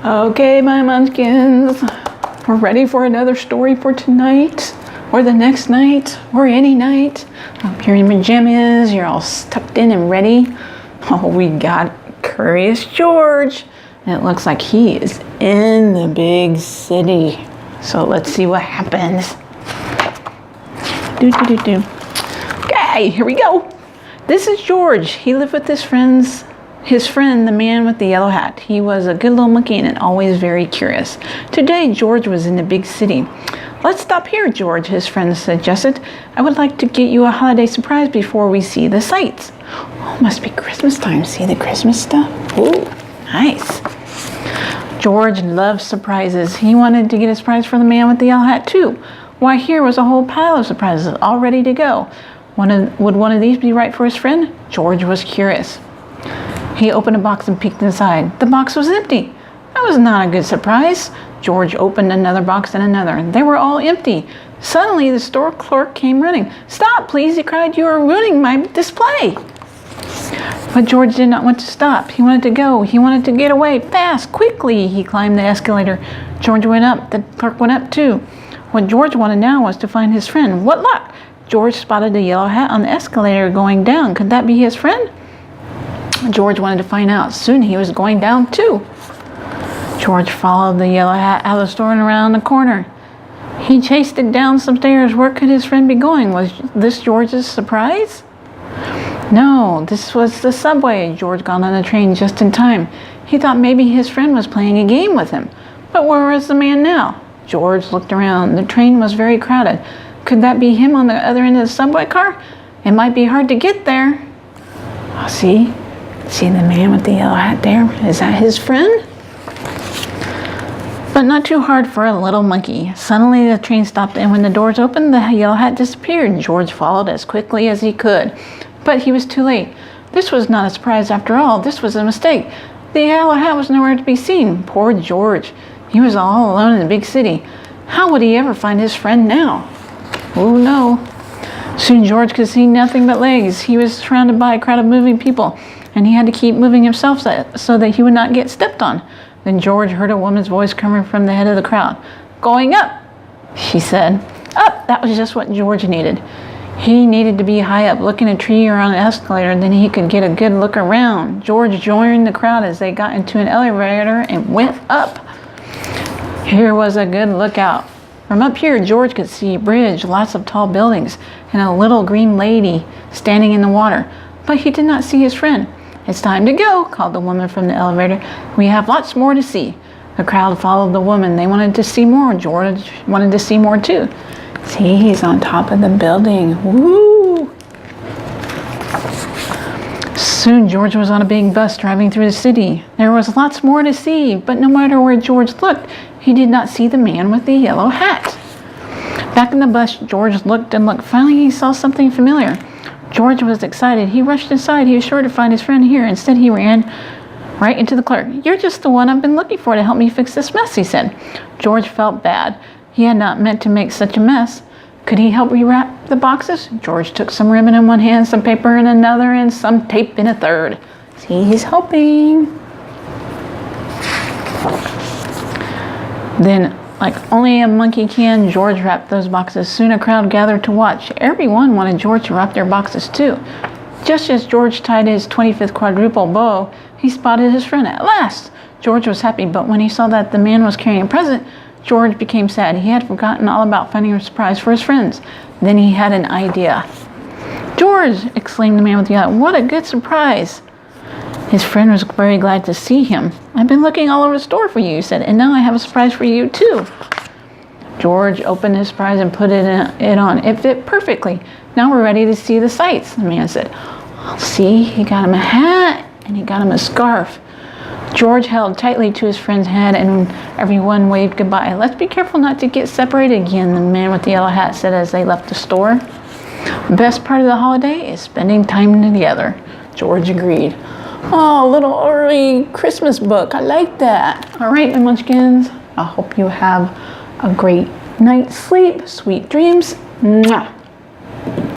Okay, my munchkins, we're ready for another story for tonight, or the next night, or any night. Hope you're in your pajamas, you're all tucked in and ready. Oh, we got Curious George, and it looks like he is in the big city. So let's see what happens. Okay, here we go. This is George. He lived with his friend, the man with the yellow hat. He was a good little monkey and always very curious. Today, George was in the big city. Let's stop here, George, his friend suggested. I would like to get you a holiday surprise before we see the sights. Oh, must be Christmas time. See the Christmas stuff? Ooh, nice. George loved surprises. He wanted to get a surprise for the man with the yellow hat, too. Why, here was a whole pile of surprises all ready to go. Would one of these be right for his friend? George was curious. He opened a box and peeked inside. The box was empty. That was not a good surprise. George opened another box and another. They were all empty. Suddenly, the store clerk came running. "Stop, please," he cried. "You are ruining my display." But George did not want to stop. He wanted to go. He wanted to get away fast, quickly. He climbed the escalator. George went up. The clerk went up, too. What George wanted now was to find his friend. What luck! George spotted the yellow hat on the escalator going down. Could that be his friend? George wanted to find out. Soon he was going down too. George followed the yellow hat out of the store and around the corner. He chased it down some stairs. Where could his friend be going? Was this George's surprise? No, this was the subway. George got on the train just in time. He thought maybe his friend was playing a game with him. But where was the man now? George looked around. The train was very crowded. Could that be him on the other end of the subway car? It might be hard to get there. Oh, see the man with the yellow hat there? Is that his friend? But not too hard for a little monkey. Suddenly the train stopped, and when the doors opened, the yellow hat disappeared. George followed as quickly as he could. But he was too late. This was not a surprise after all. This was a mistake. The yellow hat was nowhere to be seen. Poor George. He was all alone in the big city. How would he ever find his friend now? Oh no. Soon George could see nothing but legs. He was surrounded by a crowd of moving people, and he had to keep moving himself so that he would not get stepped on. Then George heard a woman's voice coming from the head of the crowd. "Going up," she said. Up! That was just what George needed. He needed to be high up, looking at a tree or on an escalator, then he could get a good look around. George joined the crowd as they got into an elevator and went up. Here was a good lookout. From up here, George could see a bridge, lots of tall buildings, and a little green lady standing in the water. But he did not see his friend. "It's time to go," called the woman from the elevator. "We have lots more to see." The crowd followed the woman. They wanted to see more. George wanted to see more too. See, he's on top of the building. Woo! Soon George was on a big bus driving through the city. There was lots more to see, but no matter where George looked, he did not see the man with the yellow hat. Back in the bus, George looked and looked. Finally, he saw something familiar. George was excited. He rushed inside. He was sure to find his friend here. Instead, he ran right into the clerk. "You're just the one I've been looking for to help me fix this mess," he said. George felt bad. He had not meant to make such a mess. Could he help rewrap the boxes? George took some ribbon in one hand, some paper in another, and some tape in a third. See, he's helping. Then, like only a monkey can, George wrapped those boxes. Soon a crowd gathered to watch. Everyone wanted George to wrap their boxes too. Just as George tied his 25th quadruple bow, he spotted his friend at last. George was happy, but when he saw that the man was carrying a present, George became sad. He had forgotten all about finding a surprise for his friends. Then he had an idea. "George!" exclaimed the man with the yellow. "What a good surprise!" His friend was very glad to see him. "I've been looking all over the store for you," he said, "and now I have a surprise for you too." George opened his surprise and put it on. It fit perfectly. "Now we're ready to see the sights," the man said. See, he got him a hat and he got him a scarf. George held tightly to his friend's hand and everyone waved goodbye. "Let's be careful not to get separated again," the man with the yellow hat said as they left the store. "The best part of the holiday is spending time together," George agreed. Oh, a little early Christmas book. I like that. All right, my munchkins. I hope you have a great night's sleep. Sweet dreams. Mwah.